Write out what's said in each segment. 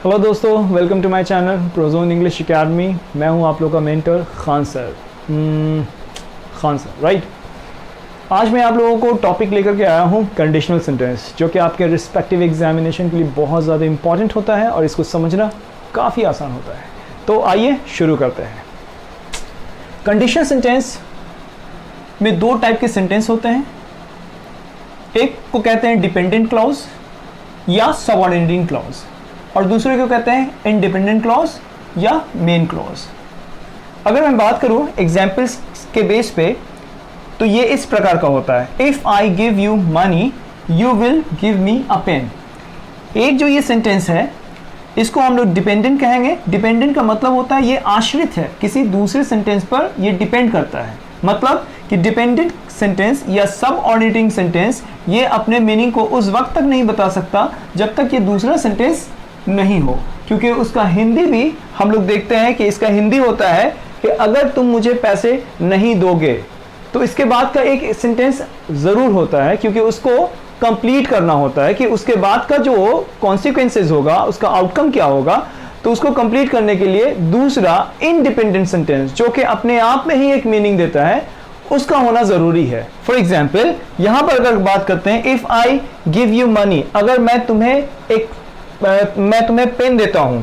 Hello दोस्तों, welcome to my channel Prozone English academy. मैं हूं आप लोगों का मेंटर खान सर। राइट। आज मैं आप लोगों को टॉपिक लेकर के आया हूं कंडीशनल सेंटेंस, जो कि आपके रिस्पेक्टिव एग्जामिनेशन के लिए बहुत ज़्यादा इंपॉर्टेंट होता है और इसको समझना काफ़ी आसान होता है। तो आइए शुरू करते हैं। कंडीशनल सेंटेंस में दो टाइप के सेंटेंस होते हैं। एक को कहते हैं डिपेंडेंट क्लॉज या सबऑर्डिनेटिंग क्लॉज, और दूसरे को कहते हैं इंडिपेंडेंट क्लॉज या मेन क्लॉज। अगर मैं बात करूं एग्जाम्पल्स के बेस पे, तो ये इस प्रकार का होता है। If I give you money you will give me a pen. एक जो ये सेंटेंस है इसको हम लोग डिपेंडेंट कहेंगे। डिपेंडेंट का मतलब होता है ये आश्रित है, किसी दूसरे सेंटेंस पर ये डिपेंड करता है। मतलब कि डिपेंडेंट सेंटेंस या सबऑर्डिनेटिंग सेंटेंस ये अपने मीनिंग को उस वक्त तक नहीं बता सकता जब तक ये दूसरा सेंटेंस नहीं हो, क्योंकि उसका हिंदी भी हम लोग देखते हैं कि इसका हिंदी होता है कि अगर तुम मुझे पैसे नहीं दोगे, तो इसके बाद का एक सेंटेंस ज़रूर होता है, क्योंकि उसको कंप्लीट करना होता है कि उसके बाद का जो कॉन्सिक्वेंसेस होगा, उसका आउटकम क्या होगा। तो उसको कंप्लीट करने के लिए दूसरा इंडिपेंडेंट सेंटेंस, जो कि अपने आप में ही एक मीनिंग देता है, उसका होना ज़रूरी है। फॉर एग्जाम्पल यहाँ पर अगर बात करते हैं, if I give you money, अगर मैं तुम्हें पेन देता हूं,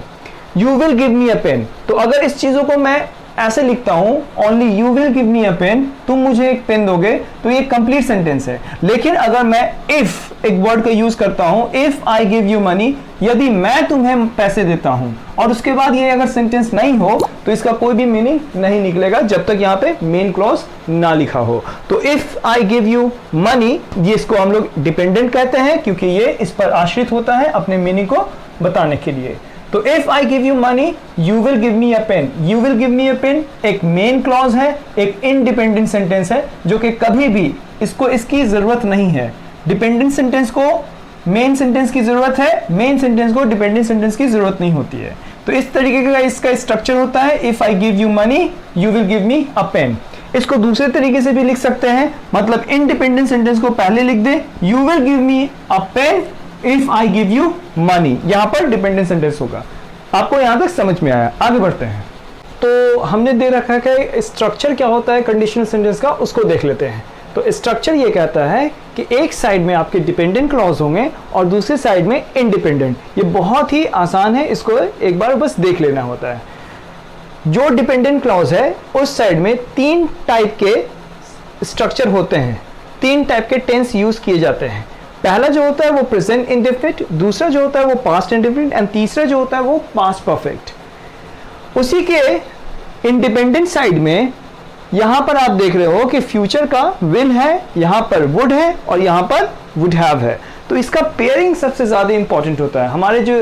you will give me a pen. तो अगर इस चीज़ों को मैं ऐसे लिखता हूं, only you will give me a pen, तुम मुझे एक पेन दोगे, तो ये कंप्लीट सेंटेंस है। लेकिन अगर मैं इफ एक वर्ड का यूज करता हूं, if I give you money, यदि मैं तुम्हें पैसे देता हूं, और उसके बाद ये अगर सेंटेंस नहीं हो, तो इसका कोई भी मीनिंग नहीं निकलेगा जब तक यहाँ पे मेन क्लॉज ना लिखा हो। तो if I give you money, ये इसको हम लोग डिपेंडेंट कहते हैं, क्योंकि ये इस पर आश्रित होता है अपने मीनिंग को बताने के लिए। तो if I give you money you will give me a pen, you will give me a pen एक मेन क्लॉज है, एक इंडिपेंडेंट सेंटेंस है, जो कि कभी भी इसकी जरूरत नहीं है। डिपेंडेंट सेंटेंस को मेन सेंटेंस की जरूरत है, मेन सेंटेंस को डिपेंडेंट सेंटेंस की जरूरत नहीं होती है। तो इस तरीके का इसका स्ट्रक्चर होता है। If I give you money you will give me a pen. इसको दूसरे तरीके से भी लिख सकते हैं, मतलब इंडिपेंडेंट सेंटेंस को पहले लिख दे, you will give me a pen if I give you money, यहां पर डिपेंडेंट सेंटेंस होगा। आपको यहां तक समझ में आया? आगे बढ़ते हैं। तो हमने दे रखा है कि स्ट्रक्चर क्या होता है कंडीशनल सेंटेंस का, उसको देख लेते हैं। तो स्ट्रक्चर ये कहता है कि एक साइड में आपके डिपेंडेंट क्लॉज होंगे और दूसरे साइड में इंडिपेंडेंट। ये बहुत ही आसान है, इसको एक बार बस देख लेना होता है। जो डिपेंडेंट क्लॉज है उस साइड में तीन टाइप के स्ट्रक्चर होते हैं, तीन टाइप के टेंस यूज किए जाते हैं। पहला जो होता है वो प्रेजेंट इंडेफिनिट, दूसरा जो होता है वो पास्ट इंडेफिनिट, एंड तीसरा जो होता है वो पास्ट परफेक्ट। उसी के इंडिपेंडेंट साइड में यहां पर आप देख रहे हो कि फ्यूचर का विल है, यहां पर वुड है और यहां पर वुड हैव है। तो इसका पेयरिंग सबसे ज़्यादा इंपॉर्टेंट होता है। हमारे जो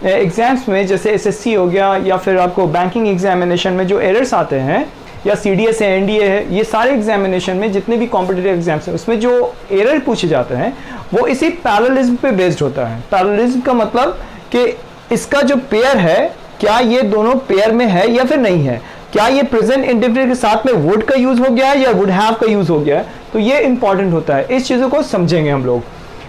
एग्जाम्स में, जैसे एसएससी हो गया या फिर आपको बैंकिंग एग्जामिनेशन में जो एरर्स आते हैं, या सीडीएस है, एनडीए है, ये सारे एग्जामिनेशन में जितने भी कॉम्पिटिटिव एग्जाम्स हैं उसमें जो एरर पूछे जाते हैं वो इसी पैरेललिज्म पे बेस्ड होता है। पैरेललिज्म का मतलब कि इसका जो पेयर है, क्या ये दोनों पेयर में है या फिर नहीं है, क्या ये प्रेजेंट इंडेफिनिट के साथ में वुड का यूज हो गया है या वुड हैव का यूज हो गया है। तो ये इंपॉर्टेंट होता है, इस चीज़ों को समझेंगे हम लोग।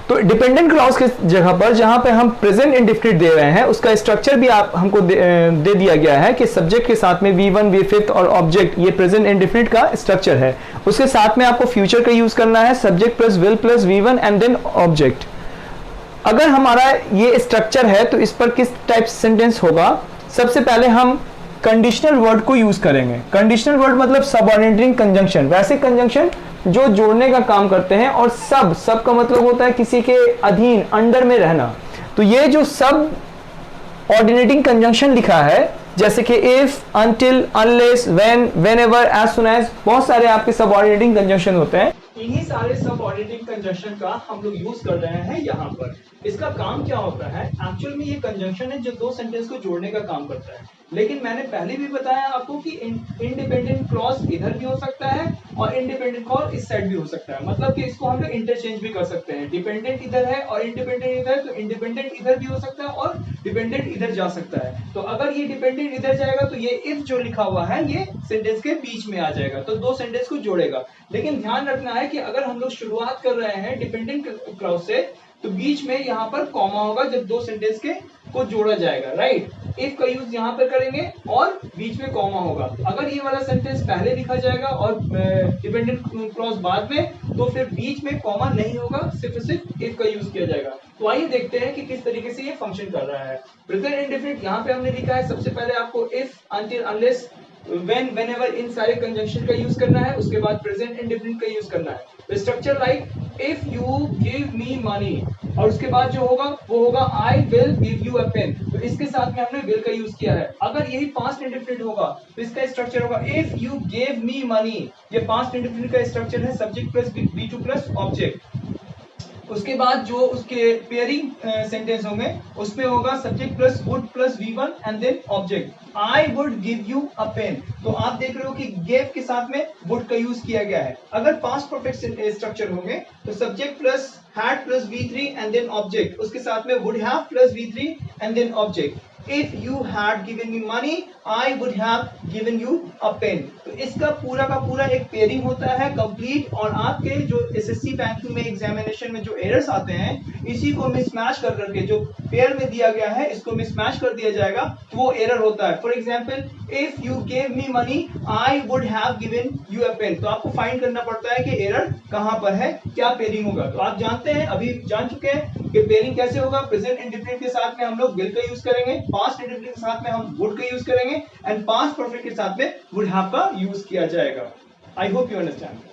तो डिपेंडेंट क्लॉज के जगह पर जहां पे हम प्रेजेंट इंडेफिनिट दे रहे हैं, उसका स्ट्रक्चर भी आप हमको दे दिया गया है कि सब्जेक्ट के साथ में V1 V5 और ऑब्जेक्ट, ये प्रेजेंट इंडेफिनिट का स्ट्रक्चर है। उसके साथ में आपको फ्यूचर का यूज करना है, subject plus will plus V1 and then object. अगर हमारा ये स्ट्रक्चर है तो इस पर किस टाइप सेंटेंस होगा? सबसे पहले हम कंडीशनल वर्ड को यूज करेंगे। कंडीशनल वर्ड मतलब सबऑर्डिनेटिंग कंजंक्शन, वैसे कंजंक्शन जो जोड़ने का काम करते हैं, और सब का मतलब होता है किसी के अधीन, अंडर में रहना। तो ये जो सब ऑर्डिनेटिंग कंजंक्शन लिखा है, जैसे कि if, until, unless, when, whenever, as soon as, बहुत सारे आपके सबऑर्डिनेटिंग कंजंक्शन होते हैं। इन्हीं सारे सबऑर्डिनेटिंग कंजंक्शन का हम लोग यूज कर रहे हैं यहाँ पर। इसका काम क्या होता है? एक्चुअल में ये कंजंक्शन है जो दो सेंटेंस को जोड़ने का काम करता है। लेकिन मैंने पहले भी बताया आपको कि इंडिपेंडेंट क्लॉज इधर भी हो सकता है और इंडिपेंडेंट क्लॉज इस साइड भी हो सकता है। मतलब कि इसको हम लोग इंटरचेंज भी कर सकते हैं। डिपेंडेंट इधर है और इंडिपेंडेंट इधर, तो इंडिपेंडेंट इधर भी हो सकता है और डिपेंडेंट इधर जा सकता है। तो अगर ये डिपेंडेंट इधर जाएगा तो ये इफ जो लिखा हुआ है ये सेंटेंस के बीच में आ जाएगा, तो दो सेंटेंस को जोड़ेगा। लेकिन ध्यान रखना है कि अगर हम लोग शुरुआत कर रहे हैं डिपेंडेंट क्लॉज से, तो बीच में यहाँ पर कॉमा होगा जब दो सेंटेंस के को जोड़ा जाएगा, राइट। इफ का यूज यहाँ पर करेंगे और बीच में कॉमा होगा। अगर ये वाला सेंटेंस पहले लिखा जाएगा और डिपेंडेंट क्लॉज बाद में, तो फिर बीच में कॉमा नहीं होगा, सिर्फ इफ का यूज किया जाएगा। तो आइए देखते हैं कि किस तरीके से ये फंक्शन कर रहा है। प्रेजेंट इंडेफिनिट यहाँ पे हमने लिखा है, सबसे पहले आपको if, until, unless, when, whenever इन सारे कंजंक्शन का यूज करना है, उसके बाद प्रेजेंट इंडेफिनिट का यूज करना है। तो structure like if you give me money, और उसके बाद जो होगा वो होगा I will give you a pen. तो इसके साथ में हमने विल का यूज किया है। अगर यही पास्ट इंडेफिनिट होगा तो इसका स्ट्रक्चर होगा if you give me money. ये पास्ट इंडेफिनिट का स्ट्रक्चर है, subject plus V2 plus object. उसके बाद जो उसके पेयरिंग सेंटेंस होंगे उसमें होगा subject plus would plus V1 and then object. I would give you a pen. तो आप देख रहे हो कि गिव के साथ में वुड का यूज किया गया है। अगर पास्ट परफेक्ट स्ट्रक्चर होंगे तो subject plus had plus V3 and then object, उसके साथ में would have plus V3 and then object. If you had given me money, I would have given you a pen। तो इसका पूरा का पूरा एक पेयरिंग होता है कंप्लीट। और आपके जो एसएससी बैंकिंग में एग्जामिनेशन में जो एरर्स आते हैं, इसी को मिसमैच कर करके जो पेयर में दिया गया है इसको मिसमैच कर दिया जाएगा, तो वो एरर होता है। For example, if you gave me money I would have given you a pen. तो आपको फाइंड करना पड़ता है कि एरर कहां पर है, क्या पेयरिंग होगा। तो आप जानते हैं, अभी जान चुके हैं कि पेयरिंग कैसे होगा। प्रेजेंट इंडेफिनिट के साथ में हम लोग विल का यूज करेंगे, पास्ट इंडेफिनिट के साथ में हम वुड का यूज करेंगे, एंड पास्ट परफेक्ट के साथ में वुड हैव का यूज किया जाएगा। I hope you understand.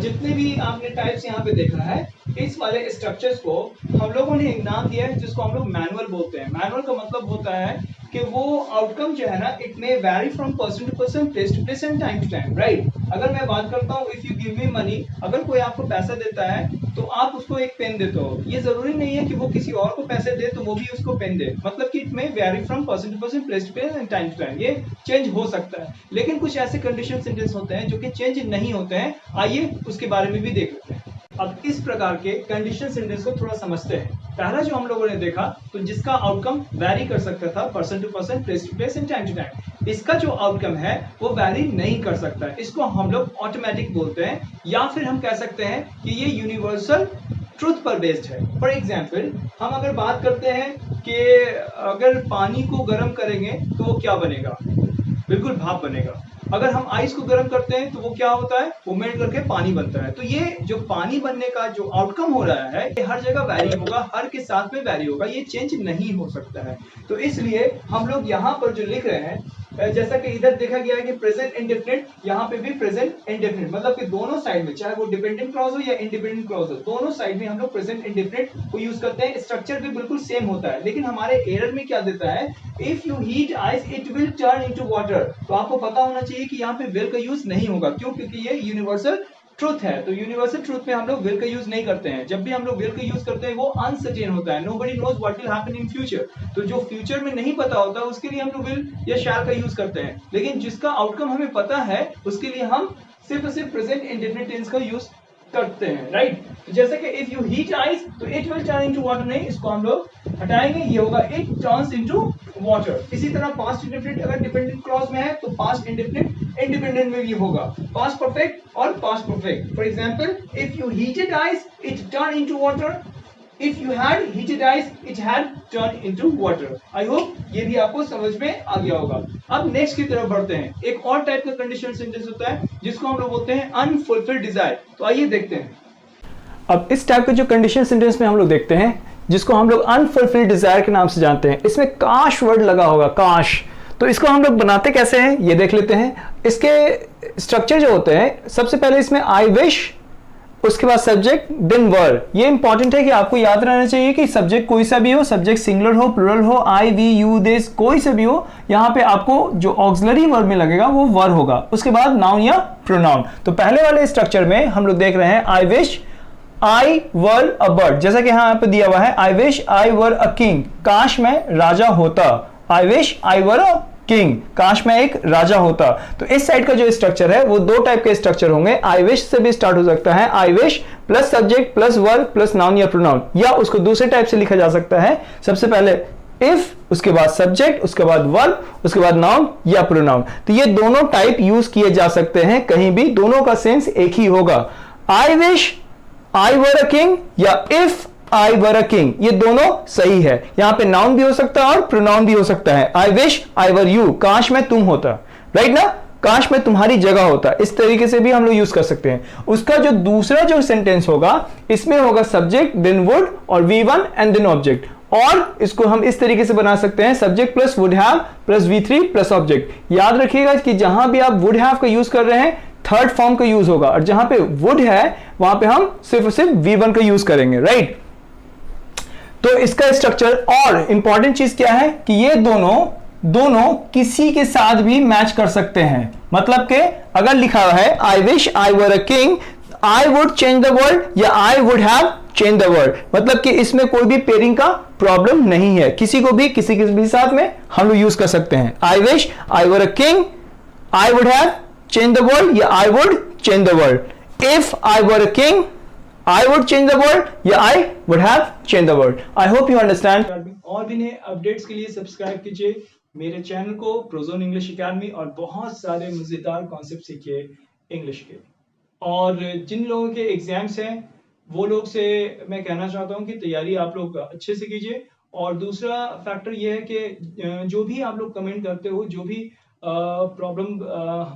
जितने भी आपने टाइप्स यहाँ पे देखा है, इस वाले स्ट्रक्चर्स को हम लोगों ने एक नाम दिया है जिसको हम लोग मैनुअल बोलते हैं। मैनुअल का मतलब होता है कि वो आउटकम जो है ना, it may vary from person to person, place to place and time to time, right. अगर मैं बात करता हूँ if you give me money, अगर कोई आपको पैसा देता है तो आप उसको एक पेन देते हो। ये जरूरी नहीं है कि वो किसी और को पैसे दे तो वो भी उसको पेन दे। मतलब कि it may vary from person to person, place to place and time to time, ये चेंज हो सकता है। लेकिन कुछ ऐसे कंडीशन सेंटेंस होते हैं जो कि चेंज नहीं होते हैं। आइए उसके बारे में भी देख लेते हैं। अब इस प्रकार के कंडीशन सेंटेंस को थोड़ा समझते हैं। पहला जो हम लोगों ने देखा, तो जिसका आउटकम वैरी कर सकता था person to person, place to place and time to time, इसका जो आउटकम है वो वैरी नहीं कर सकता है। इसको हम लोग ऑटोमेटिक बोलते हैं, या फिर हम कह सकते हैं कि ये यूनिवर्सल ट्रुथ पर बेस्ड है। फॉर एग्जाम्पल, हम अगर बात करते हैं कि अगर पानी को गर्म करेंगे तो वो क्या बनेगा, बिल्कुल भाप बनेगा। अगर हम आइस को गर्म करते हैं तो वो क्या होता है, वो मेल्ट करके पानी बनता है। तो ये जो पानी बनने का जो आउटकम हो रहा है, ये हर जगह वैरी होगा, हर के साथ में वैरी होगा, ये चेंज नहीं हो सकता है। तो इसलिए हम लोग यहाँ पर जो लिख रहे हैं, जैसा कि इधर देखा गया है कि प्रेजेंट इंडेफिनिट, यहाँ पे भी प्रेजेंट इंडेफिनिट, मतलब कि दोनों साइड में, चाहे वो डिपेंडेंट क्लॉज हो या इंडिपेंडेंट क्लॉज हो, दोनों साइड में हम लोग प्रेजेंट इंडेफिनिट को यूज करते हैं। स्ट्रक्चर भी बिल्कुल सेम होता है। लेकिन हमारे एरर में क्या देता है, if you heat ice it will turn into water. तो आपको पता होना चाहिए कि यहाँ पे विल का यूज नहीं होगा। क्यों? क्योंकि ये यूनिवर्सल ट्रुथ है। तो यूनिवर्सल ट्रुथ में हम लोग विल का यूज नहीं करते हैं। जब भी हम लोग विल का यूज करते हैं वो अनसर्टेन होता है। Nobody knows what will happen in future. तो जो फ्यूचर में नहीं पता होता उसके लिए हम लोग विल या शैल का यूज करते हैं। लेकिन जिसका आउटकम हमें पता है उसके लिए हम सिर्फ और सिर्फ प्रेजेंट इंडेफिनिट टेंस का यूज करते हैं, राइट। तो जैसे कि इफ यू हीट आइस तो it will turn into water, नहीं, इसको हम लोग हटाएंगे, ये होगा इट टर्न्स इनटू वाटर। इसी तरह पास्ट इंडेफिनिट अगर डिपेंडेंट क्लॉज में है तो पास्ट इंडेफिनिट इंडिपेंडेंट में भी होगा, पास्ट परफेक्ट और past perfect. For example, if you heated ice it turn into water, if you had heated ice it had turn into water. I hope ये भी आपको समझ में आ गया होगा। अब नेक्स्ट की तरफ बढ़ते हैं। एक और टाइप का कंडीशनल सेंटेंस होता है जिसको हम लोग बोलते हैं अनफुलफिल्ड डिजायर। तो आइए देखते हैं। अब इस टाइप के जो कंडीशनल सेंटेंस में हम लोग देखते हैं, जिसको हम लोग अनफुलफिल्ड डिजायर के नाम से जानते हैं, इसमें काश वर्ड लगा होगा, काश। तो इसको हम लोग बनाते कैसे हैं ये देख लेते हैं। इसके स्ट्रक्चर जो होते हैं, सबसे पहले इसमें आई विश, उसके बाद सब्जेक्ट देन वर्ब। ये इंपॉर्टेंट है कि आपको याद रहना चाहिए कि सब्जेक्ट कोई सा भी हो, सब्जेक्ट सिंगुलर हो, प्लुरल हो, आई वी यू दिस, कोई सा भी हो, यहाँ पे आपको जो ऑक्सिलरी वर्ब में लगेगा वो वर्ब होगा। उसके बाद नाउन या प्रोनाउन। तो पहले वाले स्ट्रक्चर में हम लोग देख रहे हैं I wish I were a bird, जैसा कि यहाँ पे दिया हुआ है I wish I were a king, काश मैं राजा होता। आई wish I were a king, काश मैं एक राजा होता। तो इस साइड का जो स्ट्रक्चर है वो दो टाइप के स्ट्रक्चर होंगे। आई विश से भी स्टार्ट हो सकता है, I wish plus subject plus verb plus noun या प्रोनाउन, या उसको दूसरे टाइप से लिखा जा सकता है, सबसे पहले इफ, उसके बाद सब्जेक्ट, उसके बाद वर्ब, उसके बाद नाउन या प्रोनाउन। तो ये दोनों टाइप यूज किए जा सकते हैं, कहीं भी दोनों का सेंस एक ही होगा। आई wish I were a king या if I were a king, ये दोनों सही है। यहां पे नाउन भी हो सकता है और प्रोनाउन भी हो सकता है। I wish I were you, काश मैं तुम होता, राइट ना, काश मैं तुम्हारी जगह होता। इस तरीके से भी हम लोग यूज कर सकते हैं। उसका जो दूसरा जो सेंटेंस होगा, इसमें होगा सब्जेक्ट देन वुड और V1 एंड देन ऑब्जेक्ट, और इसको हम इस तरीके से बना सकते हैं subject plus would have plus V3 plus object. याद रखिएगा कि जहां भी आप वुड हैव का यूज कर रहे हैं थर्ड फॉर्म का यूज होगा, और जहां पे वुड है वहां पे हम सिर्फ और सिर्फ V1 का यूज करेंगे, राइट। तो इसका स्ट्रक्चर, और इंपॉर्टेंट चीज क्या है कि ये दोनों किसी के साथ भी मैच कर सकते हैं। मतलब कि अगर लिखा हुआ है I wish I were a king, I would change the world या I would have change the world, मतलब कि इसमें कोई भी पेयरिंग का प्रॉब्लम नहीं है। किसी के भी साथ में हम लोग यूज कर सकते हैं। I wish I were a king, I would have change the world या I would change the world. If I were a king, I would change the world या I would have changed the world. I hope you understand. और भी नए updates के लिए subscribe कीजिए मेरे channel को प्रोजोन इंग्लिश एकेडमी, और बहुत सारे मजेदार कॉन्सेप्ट सीखिए इंग्लिश के। और जिन लोगों के एग्जाम्स हैं वो लोग से मैं कहना चाहता हूं कि तैयारी आप लोग अच्छे से कीजिए। और दूसरा फैक्टर ये है कि जो भी आप लोग कमेंट करते हो, जो भी प्रॉब्लम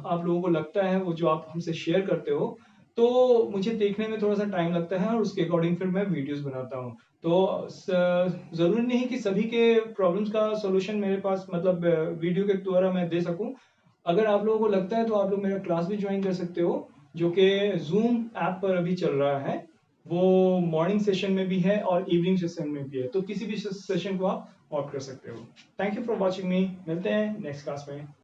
आप लोगों को लगता है, वो जो आप हमसे शेयर करते हो, तो मुझे देखने में थोड़ा सा टाइम लगता है और उसके अकॉर्डिंग फिर मैं वीडियोस बनाता हूँ। तो जरूरी नहीं कि सभी के प्रॉब्लम्स का सॉल्यूशन मेरे पास मतलब वीडियो के द्वारा मैं दे सकूं। अगर आप लोगों को लगता है तो आप लोग मेरा क्लास भी ज्वाइन कर सकते हो, जो कि जूम ऐप पर अभी चल रहा है। वो मॉर्निंग सेशन में भी है और इवनिंग सेशन में भी है, तो किसी भी सेशन को आप ऑप्ट कर सकते हो। थैंक यू फॉर वॉचिंग मी, मिलते हैं नेक्स्ट क्लास में।